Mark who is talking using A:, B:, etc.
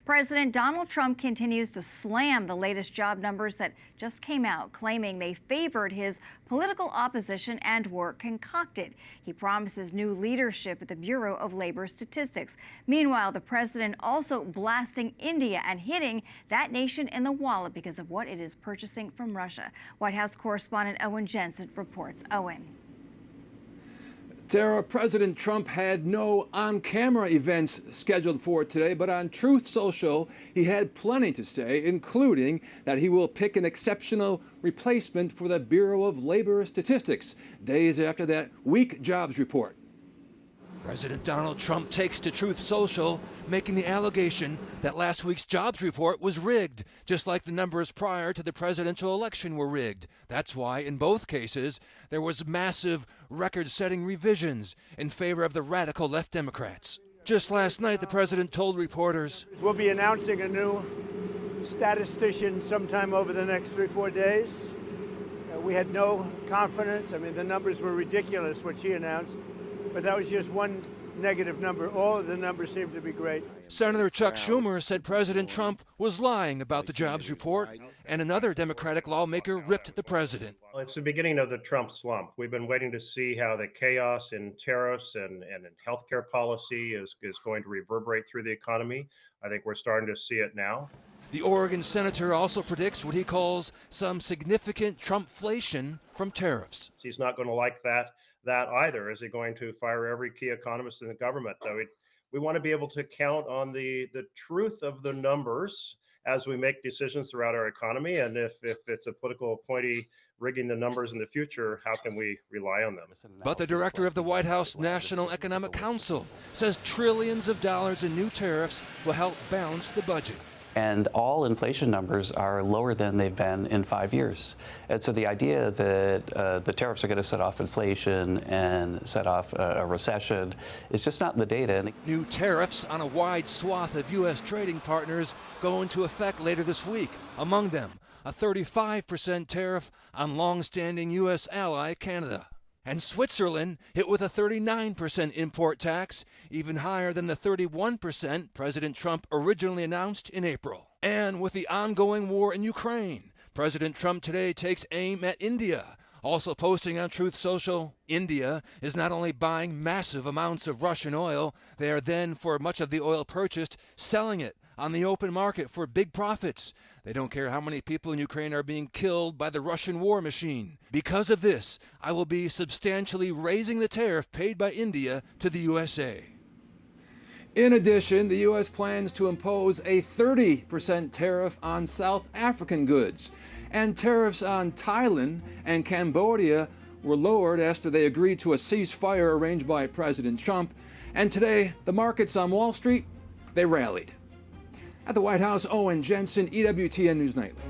A: President Donald Trump continues to slam the latest job numbers that just came out, claiming they favored his political opposition and were concocted. He promises new leadership at the Bureau of Labor Statistics. Meanwhile, the president also blasting India and hitting that nation in the wallet because of what it is purchasing from Russia. White House correspondent Owen Jensen reports. Owen.
B: Tara, President Trump had no on-camera events scheduled for today, but on Truth Social, he had plenty to say, including that he will pick an exceptional replacement for the Bureau of Labor Statistics, days after that weak jobs report.
C: President Donald Trump takes to Truth Social, making the allegation that last week's jobs report was rigged, just like the numbers prior to the presidential election were rigged. That's why, in both cases, there was massive, record-setting revisions in favor of the radical left Democrats. Just last night, the president told reporters,
D: "We'll be announcing a new statistician sometime over the next 3-4 days. We had no confidence. I mean, the numbers were ridiculous, what she announced. But that was just one negative number. All of the numbers seem to be great."
C: Senator Chuck Schumer said President Trump was lying about the jobs report, and another Democratic lawmaker ripped the president.
E: Well, it's the beginning of the Trump slump. We've been waiting to see how the chaos in tariffs and in healthcare policy is going to reverberate through the economy. I think we're starting to see it now.
C: The Oregon senator also predicts what he calls some significant Trumpflation from tariffs.
E: He's not going to like that either. Is he going to fire every key economist in the government? We want to be able to count on the truth of the numbers as we make decisions throughout our economy. And if it's a political appointee rigging the numbers in the future, how can we rely on them?
C: But the director of the White House National Economic Council says trillions of dollars in new tariffs will help balance the budget.
F: And all inflation numbers are lower than they've been in 5 years. And so the idea that the tariffs are going to set off inflation and set off a recession is just not in the data.
C: New tariffs on a wide swath of U.S. trading partners go into effect later this week. Among them, a 35% tariff on long-standing U.S. ally Canada. And Switzerland hit with a 39% import tax, even higher than the 31% President Trump originally announced in April. And with the ongoing war in Ukraine, President Trump today takes aim at India. Also posting on Truth Social, India is not only buying massive amounts of Russian oil, they are then, for much of the oil purchased, selling it on the open market for big profits. They don't care how many people in Ukraine are being killed by the Russian war machine. Because of this, I will be substantially raising the tariff paid by India to the USA.
B: In addition, the U.S. plans to impose a 30% tariff on South African goods. And tariffs on Thailand and Cambodia were lowered after they agreed to a ceasefire arranged by President Trump. And today, the markets on Wall Street, they rallied. At the White House, Owen Jensen, EWTN News Nightly.